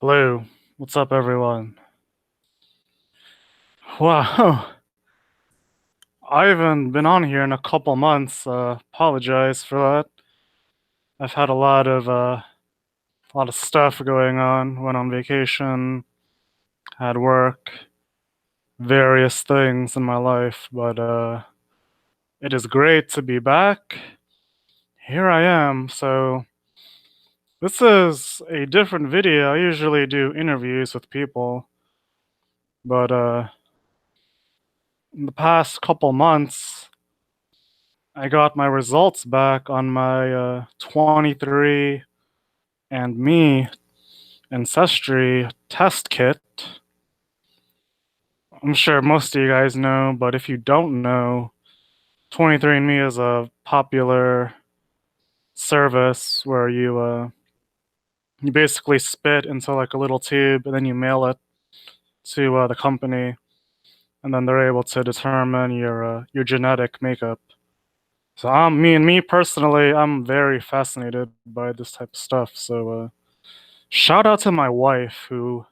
Hello, what's up, everyone? Wow, I haven't been on here in a couple months. Apologize for that. I've had a lot of stuff going on. Went on vacation, had work, various things in my life, but it is great to be back. Here I am. So this is a different video. I usually do interviews with people, but in the past couple months, I got my results back on my 23 and Me Ancestry test kit. I'm sure most of you guys know, but if you don't know, 23andMe is a popular service where you basically spit into like a little tube and then you mail it to the company, and then they're able to determine your genetic makeup. So me personally, I'm very fascinated by this type of stuff. So shout out to my wife who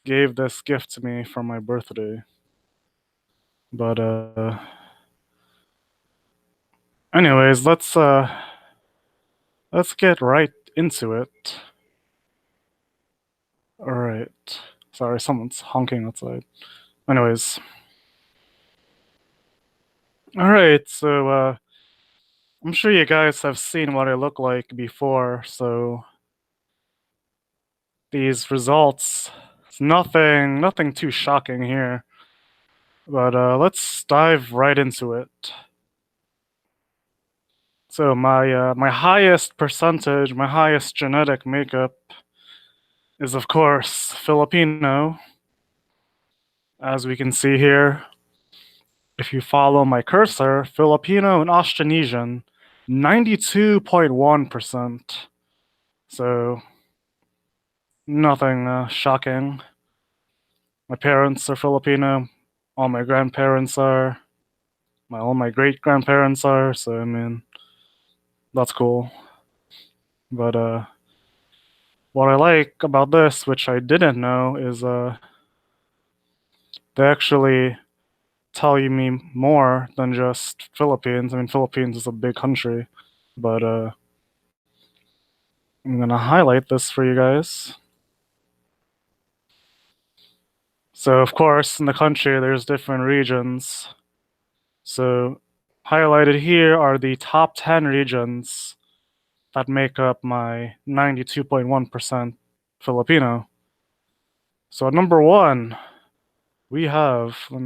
gave this gift to me for my birthday. But anyways, let's get right into it. All right. Sorry, someone's honking outside. Anyways, all right. So I'm sure you guys have seen what I look like before. So these results, it's nothing too shocking here. But let's dive right into it. So my highest percentage, my highest genetic makeup is of course Filipino, as we can see here. If you follow my cursor, Filipino and Austronesian, 92.1%. So nothing shocking. My parents are Filipino. All my grandparents are. All my great grandparents are. So I mean, that's cool. But what I like about this, which I didn't know, is they actually tell you me more than just Philippines. I mean, Philippines is a big country, but I'm gonna highlight this for you guys. So, of course, in the country, there's different regions. So, highlighted here are the top 10 regions that make up my 92.1% Filipino. So, at number one, we have, all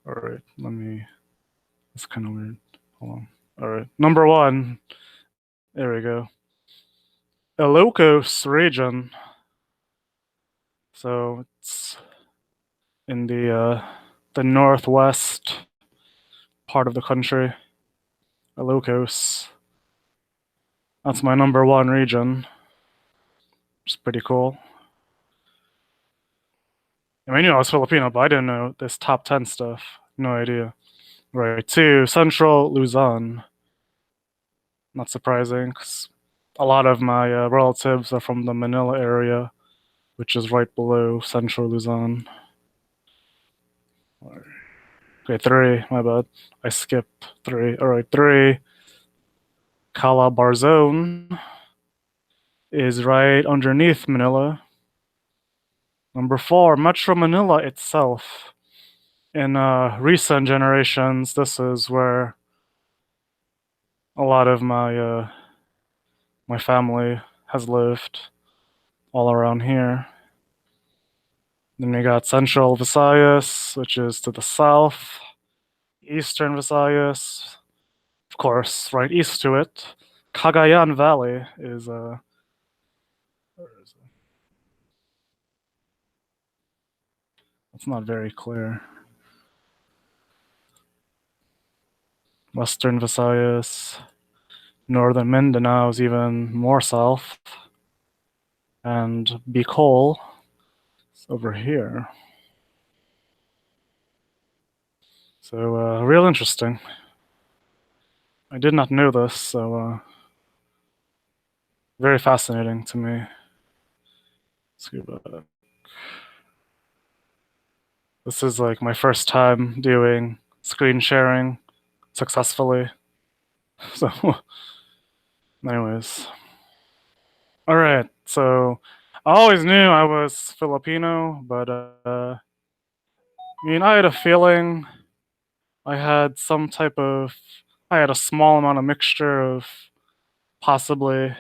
right, it's kind of weird. Hold on. All right, number one, there we go. Ilocos region. So, it's in the northwest part of the country. Ilocos. That's my number one region. It's pretty cool. I mean, I was Filipino, but I didn't know this top 10 stuff. No idea. Right, two, Central Luzon. Not surprising, because a lot of my relatives are from the Manila area, which is right below Central Luzon. Okay, three, my bad. I skipped three. All right, three, Calabarzon is right underneath Manila. Number four, Metro Manila itself. In recent generations, this is where a lot of my family has lived, all around here. Then we got Central Visayas, which is to the south. Eastern Visayas, of course, right east to it. Cagayan Valley is where is it? It's not very clear. Western Visayas, Northern Mindanao is even more south, and Bicol is over here. So real interesting. I did not know this, so very fascinating to me. Scuba. This is like my first time doing screen sharing successfully. So, anyways. All right. So, I always knew I was Filipino, but I mean, I had a feeling I had some type of, I had a small amount of mixture of possibly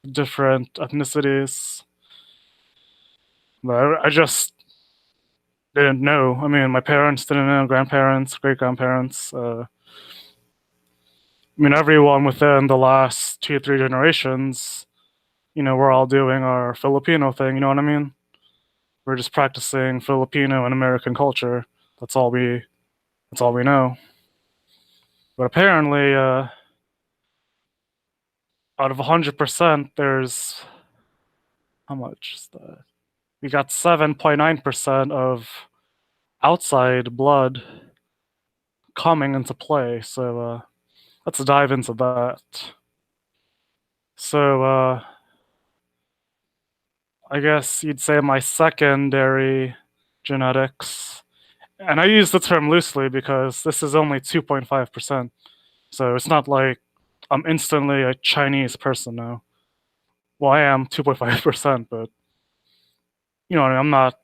different ethnicities, but I just didn't know. I mean, my parents didn't know, grandparents, great grandparents. I mean, everyone within the last 2, 3 generations, we're all doing our Filipino thing. You know what I mean? We're just practicing Filipino and American culture. That's all we. That's all we know. But apparently, out of 100%, there's how much is that? We got 7.9% of outside blood coming into play. So let's dive into that. So I guess you'd say my secondary genetics, and I use the term loosely because this is only 2.5%. So it's not like I'm instantly a Chinese person now. Well, I am 2.5%, but what I mean? I'm not.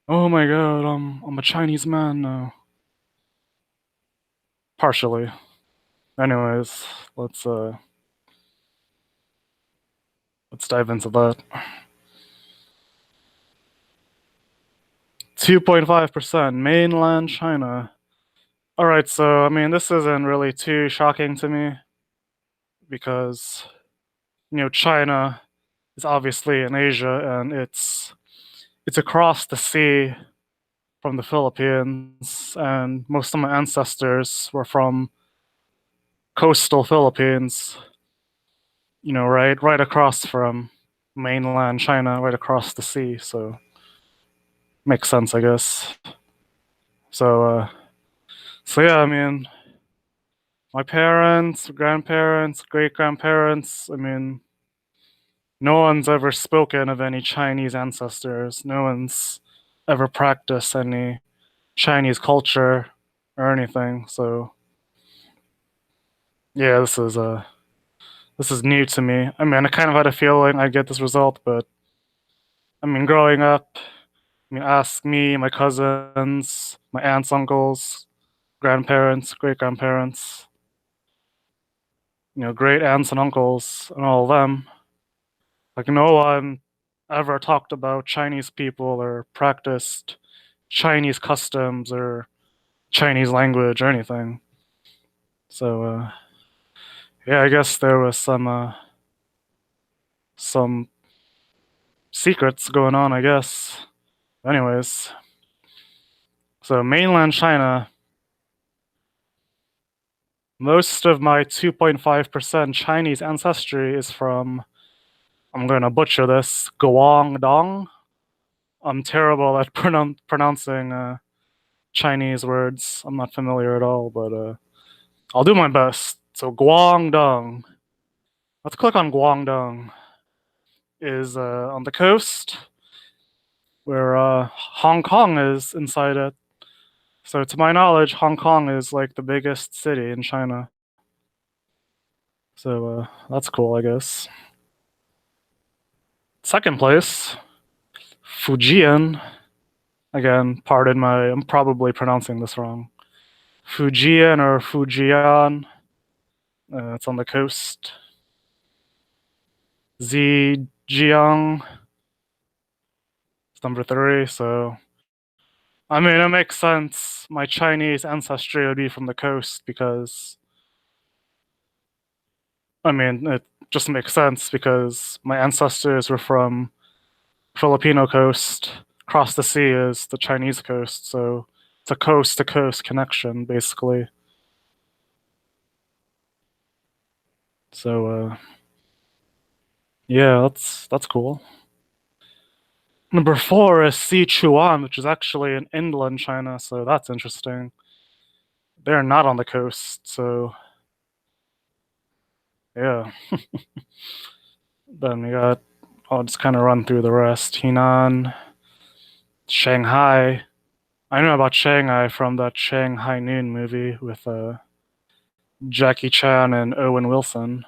Oh my god, I'm a Chinese man now. Partially. Anyways, let's dive into that. 2.5% mainland China. All right, so I mean, this isn't really too shocking to me because China is obviously in Asia and it's across the sea from the Philippines, and most of my ancestors were from coastal Philippines. Right across from mainland China, right across the sea. So makes sense, I guess. So yeah, I mean, my parents, grandparents, great grandparents. I mean, no one's ever spoken of any Chinese ancestors. No one's ever practiced any Chinese culture or anything. So yeah, this is new to me. I mean, I kind of had a feeling I'd get this result, but I mean, growing up, I mean, ask me, my cousins, my aunts, uncles, grandparents, great grandparents, great aunts and uncles, and all of them. Like, no one ever talked about Chinese people or practiced Chinese customs or Chinese language or anything. So, yeah, I guess there was some secrets going on, I guess. Anyways, so mainland China, most of my 2.5% Chinese ancestry is from, I'm going to butcher this, Guangdong. I'm terrible at pronouncing Chinese words. I'm not familiar at all, but I'll do my best. So Guangdong. Let's click on Guangdong. Is on the coast where Hong Kong is inside it. So to my knowledge, Hong Kong is like the biggest city in China. So that's cool, I guess. Second place, Fujian. Again, pardon I'm probably pronouncing this wrong. Fujian or Fujian. It's on the coast. Zhejiang. It's number 3. So, I mean, it makes sense. My Chinese ancestry would be from the coast because, I mean, it just makes sense because my ancestors were from Filipino coast. Across the sea is the Chinese coast. So, it's a coast to coast connection, basically. So, yeah, that's cool. Number 4 is Sichuan, which is actually in inland China, so that's interesting. They're not on the coast, so Yeah. Then we got, I'll just kind of run through the rest. Henan, Shanghai. I know about Shanghai from that Shanghai Noon movie with Jackie Chan and Owen Wilson.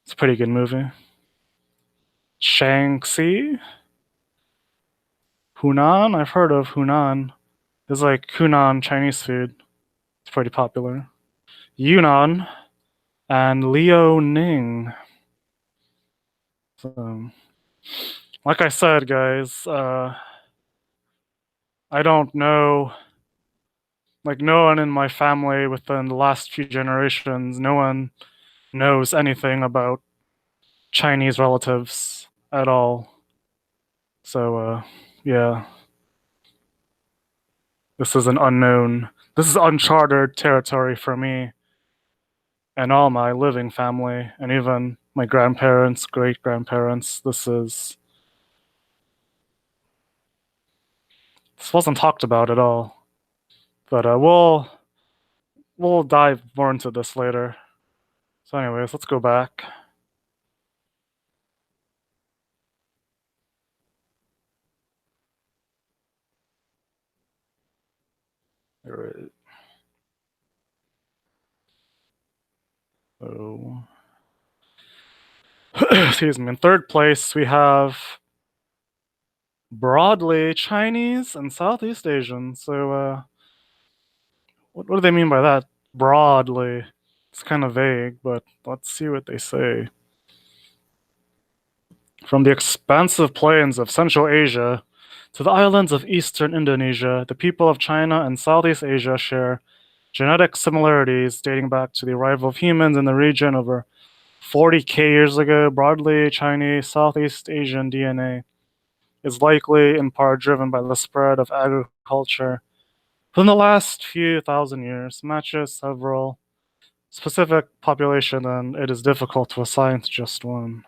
It's a pretty good movie. Shaanxi, Hunan. I've heard of Hunan. It's like Hunan Chinese food. It's pretty popular. Yunnan and Liaoning. So, like I said, guys, I don't know. Like, no one in my family within the last few generations, no one knows anything about Chinese relatives at all. So, yeah, this is an unknown. This is uncharted territory for me and all my living family, and even my grandparents, great grandparents. This wasn't talked about at all. But we'll dive more into this later. So, anyways, let's go back. Alright. So, excuse me. In third place, we have broadly Chinese and Southeast Asian. So, what do they mean by that? Broadly. It's kind of vague, but let's see what they say. From the expansive plains of Central Asia to the islands of eastern Indonesia, the people of China and Southeast Asia share genetic similarities dating back to the arrival of humans in the region over 40K years ago. Broadly Chinese Southeast Asian DNA is likely in part driven by the spread of agriculture within the last few thousand years, matches several specific population, and it is difficult to assign to just one.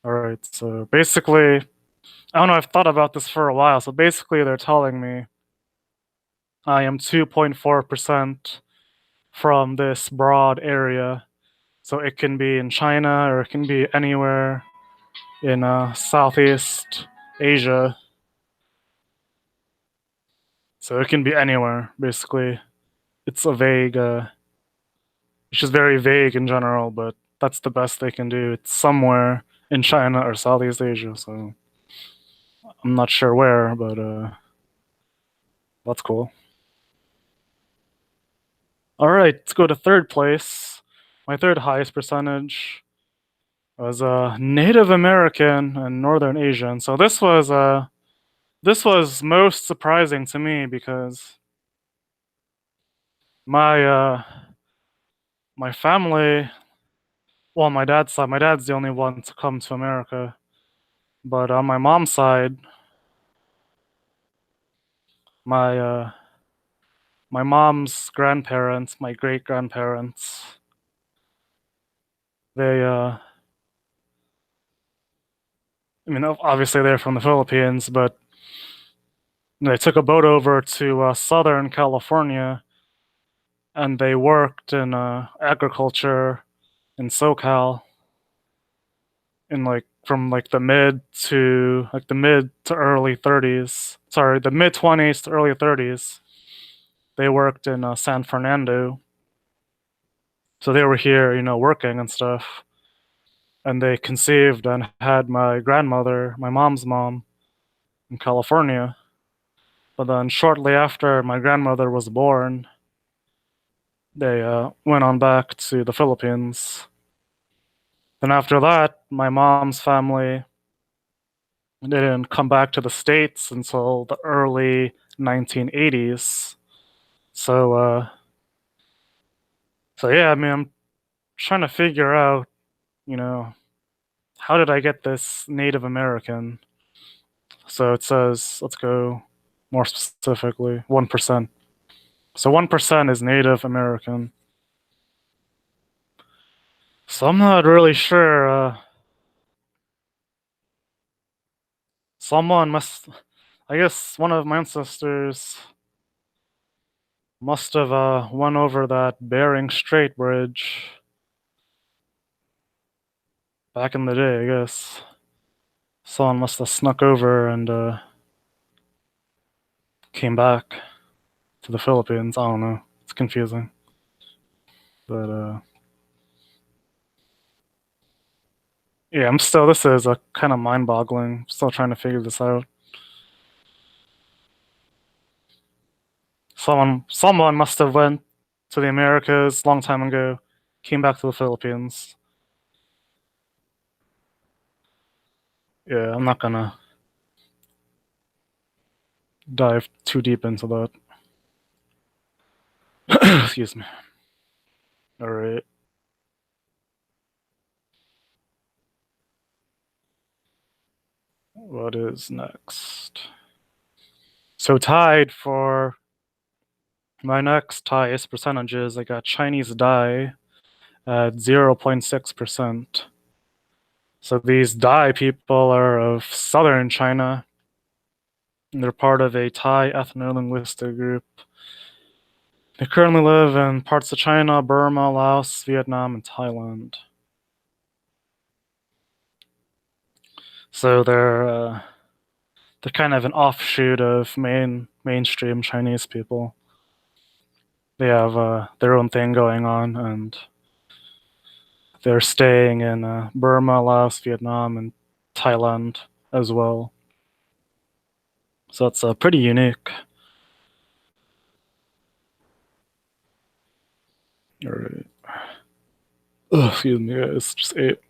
All right, so basically, I don't know, I've thought about this for a while. So basically, they're telling me I am 2.4% from this broad area. So it can be in China or it can be anywhere in Southeast Asia. So it can be anywhere, basically. It's a vague, it's just very vague in general, but that's the best they can do. It's somewhere in China or Southeast Asia. So I'm not sure where, but that's cool. All right, let's go to third place. My third highest percentage was Native American and Northern Asian. So this was most surprising to me because my my family, well, my dad's side, my dad's the only one to come to America, but on my mom's side, my my mom's grandparents, my great grandparents, they I mean, obviously they're from the Philippines, but they took a boat over to Southern California and they worked in agriculture in SoCal in like from like the mid to early 30s. Sorry, the mid 20s to early 30s. They worked in San Fernando, so they were here, working and stuff. And they conceived and had my grandmother, my mom's mom, in California. But then shortly after my grandmother was born, they went on back to the Philippines. Then after that, my mom's family didn't come back to the States until the early 1980s. So, so yeah, I mean, I'm trying to figure out, you know, how did I get this Native American? So it says, let's go more specifically, 1%. So 1% is Native American. So I'm not really sure. Someone must, I guess one of my ancestors must have went over that Bering Strait bridge back in the day, I guess. Someone must have snuck over and came back to the Philippines. I don't know. It's confusing. But yeah, this is a kind of mind-boggling. Still trying to figure this out. Someone must have went to the Americas a long time ago, came back to the Philippines. Yeah, I'm not gonna dive too deep into that. Excuse me. All right. What is next? So tied for my next highest percentages, I got Chinese Dai at 0.6%. So these Dai people are of southern China. And they're part of a Thai ethno-linguistic group. They currently live in parts of China, Burma, Laos, Vietnam, and Thailand. So they're kind of an offshoot of mainstream Chinese people. They have their own thing going on, and they're staying in Burma, Laos, Vietnam, and Thailand as well. So it's pretty unique. All right. Ugh, excuse me, guys. Just ate.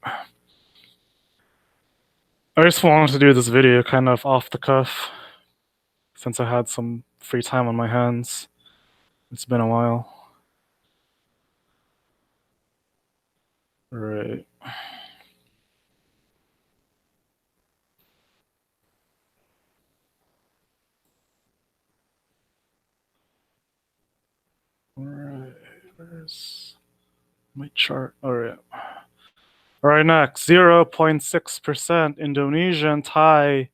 I just wanted to do this video kind of off the cuff since I had some free time on my hands. It's been a while. Right. Alright, where's my chart? Alright. Alright, next 0.6% Indonesian, Thai,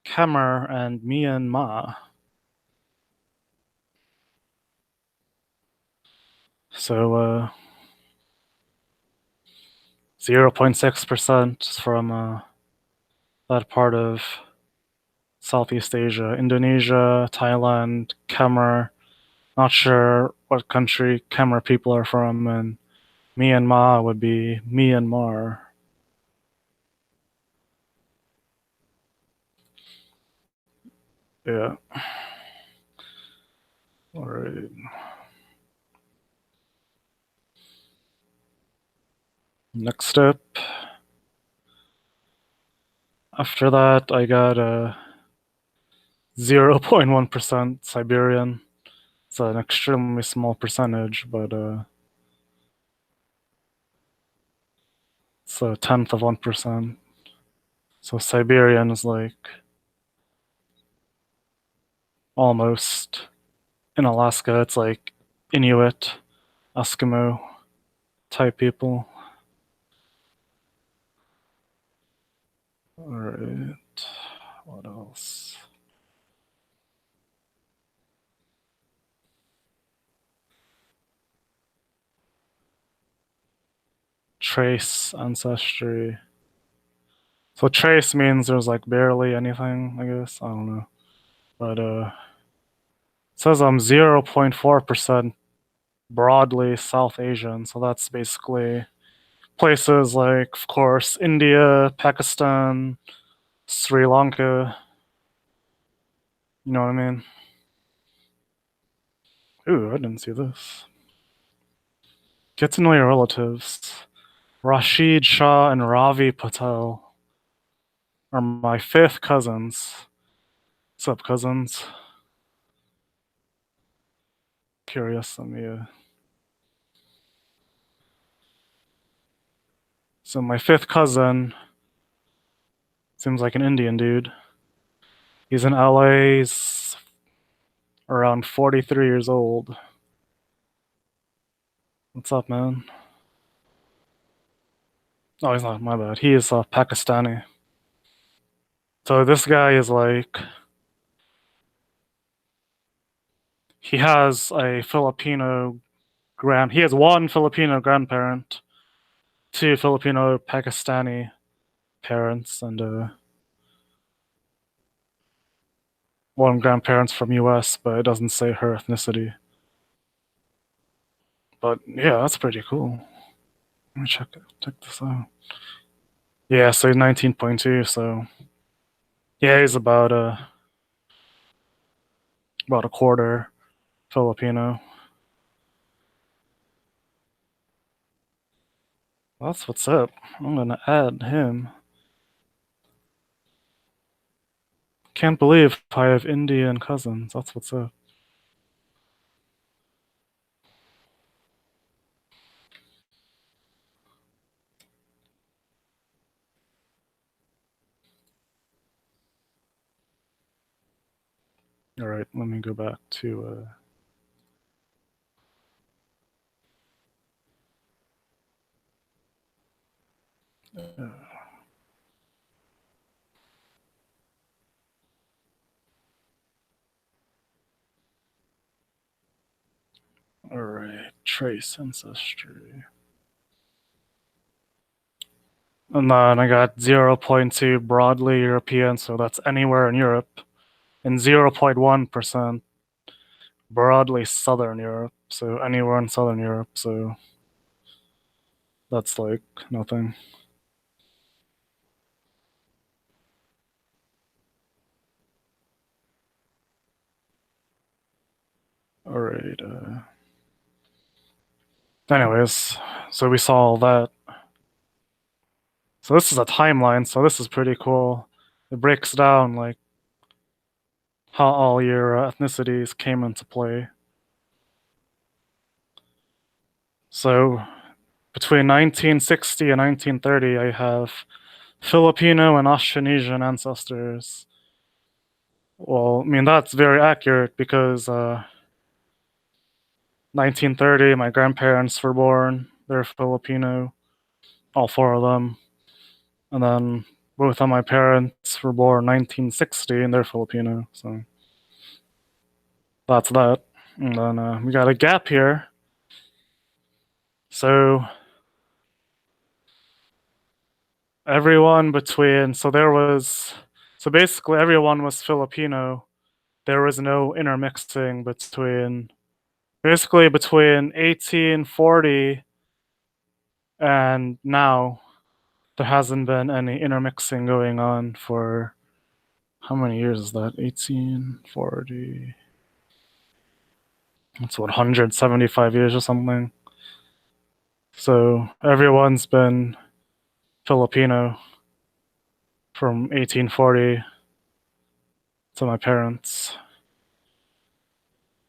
Khmer, and Myanmar. So 0.6% from that part of Southeast Asia. Indonesia, Thailand, Khmer. Not sure what country Khmer people are from, and Myanmar would be Myanmar. Yeah. All right. Next step. After that, I got a 0.1% Siberian. It's an extremely small percentage, but it's a tenth of 1%. So Siberian is like almost in Alaska. It's like Inuit, Eskimo type people. All right. What else? Trace ancestry. So trace means there's like barely anything, I guess. I don't know. But it says I'm 0.4% broadly South Asian. So that's basically places like, of course, India, Pakistan, Sri Lanka. You know what I mean? Ooh, I didn't see this. Get to know your relatives. Rashid Shah and Ravi Patel are my fifth cousins. What's up, cousins? Curious, let me. So my fifth cousin seems like an Indian dude. He's in LA. He's around 43 years old. What's up, man? Oh, he's not. My bad. He is Pakistani. So this guy is like, he has a Filipino he has one Filipino grandparent, two Filipino Pakistani parents and one grandparents from US, but it doesn't say her ethnicity. But yeah, that's pretty cool. Let me check this out. Yeah, so 19.2, so yeah, he's about a quarter Filipino. That's what's up. I'm gonna add him. Can't believe I have Indian cousins. That's what's up. All right, let me go back to. All right, trace ancestry. And then I got 0.2 broadly European, so that's anywhere in Europe, and 0.1% broadly Southern Europe, so anywhere in Southern Europe, so that's like nothing. All right. Anyways, so we saw all that. So this is a timeline, so this is pretty cool. It breaks down like how all your ethnicities came into play. So between 1960 and 1930, I have Filipino and Austronesian ancestors. Well, I mean, that's very accurate because 1930, my grandparents were born. They're Filipino, all four of them. And then both of my parents were born 1960 and they're Filipino. So that's that. And then we got a gap here. So everyone between, so basically everyone was Filipino. There was no intermixing basically between 1840 and now. There hasn't been any intermixing going on for how many years is that? 1840. That's what, 175 years or something. So everyone's been Filipino from 1840 to my parents.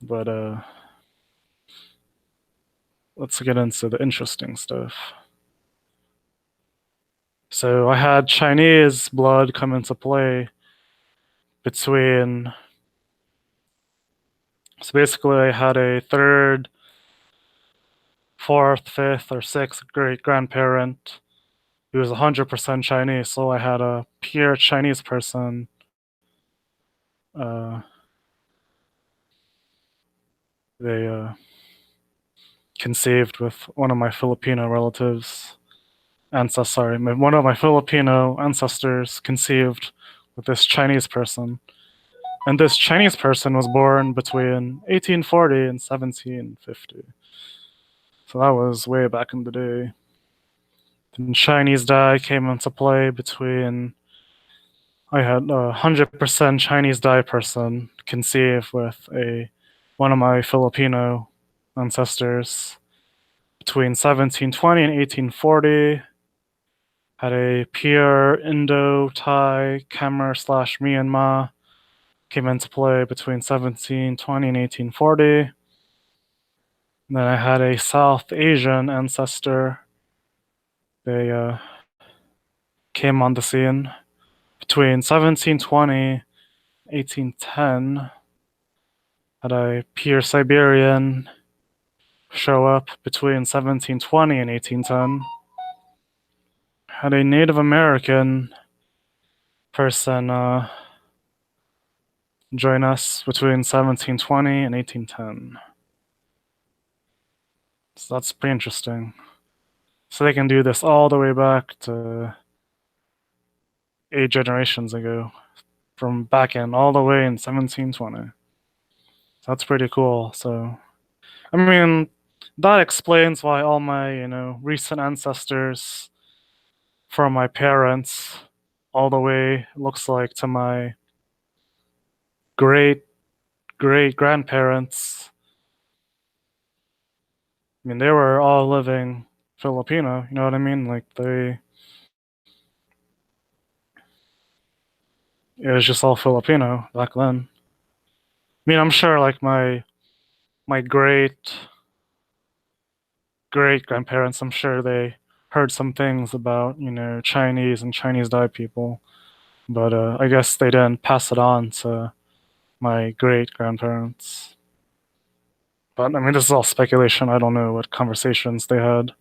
But let's get into the interesting stuff. So I had Chinese blood come into play between. So basically, I had a third, fourth, fifth, or sixth great grandparent who was 100% Chinese. So I had a pure Chinese person. They conceived with one of my Filipino relatives. One of my Filipino ancestors conceived with this Chinese person. And this Chinese person was born between 1840 and 1750. So that was way back in the day. The Chinese dye came into play between. I had a 100% Chinese dye person conceive with one of my Filipino ancestors between 1720 and 1840. Had a pure Indo-Thai Khmer/Myanmar came into play between 1720 and 1840. And then I had a South Asian ancestor. They came on the scene between 1720 and 1810. Had a pure Siberian show up between 1720 and 1810. Had a Native American person join us between 1720 and 1810. So that's pretty interesting. So they can do this all the way back to 8 generations ago, from back in all the way in 1720. So that's pretty cool. So, I mean, that explains why all my, recent ancestors from my parents all the way looks like to my great great grandparents. I mean, they were all living Filipino, you know what I mean? Like it was just all Filipino back then. I mean, I'm sure like my great grandparents, I'm sure they heard some things about, Chinese and Chinese dyed people, but I guess they didn't pass it on to my great grandparents. But I mean, this is all speculation. I don't know what conversations they had,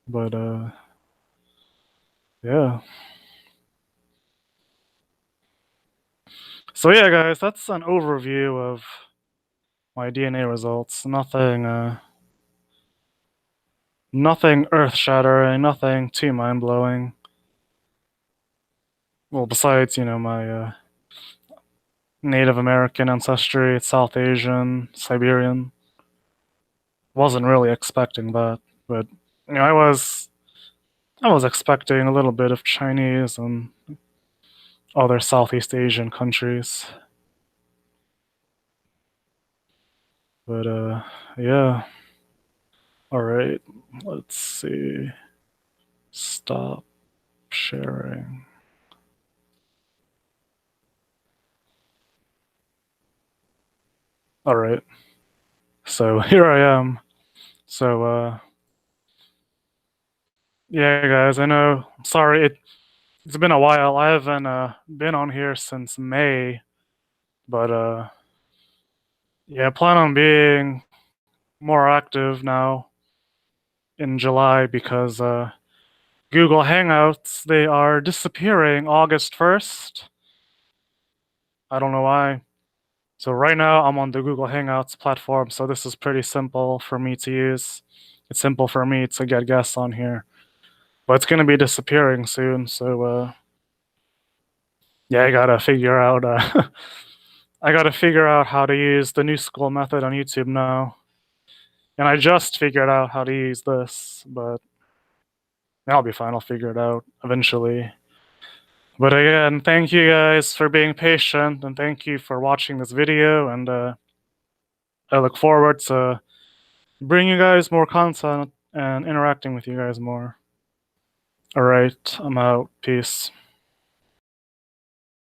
but yeah. So yeah, guys, that's an overview of my DNA results. Nothing earth-shattering, nothing too mind-blowing. Well, besides, my Native American ancestry, South Asian, Siberian. Wasn't really expecting that, but I was expecting a little bit of Chinese and other Southeast Asian countries. But yeah. All right. Let's see. Stop sharing. All right. So here I am. So yeah, guys, I know. Sorry, it's been a while. I haven't been on here since May, but yeah, I plan on being more active now in July because Google Hangouts, they are disappearing August 1st. I don't know why. So right now I'm on the Google Hangouts platform, so this is pretty simple for me to use. It's simple for me to get guests on here. But it's gonna be disappearing soon, so yeah, I gotta figure out I gotta figure out how to use the new school method on YouTube now. And I just figured out how to use this, but I'll be fine, I'll figure it out eventually. But again, thank you guys for being patient and thank you for watching this video, and I look forward to bringing you guys more content and interacting with you guys more. All right, I'm out. Peace.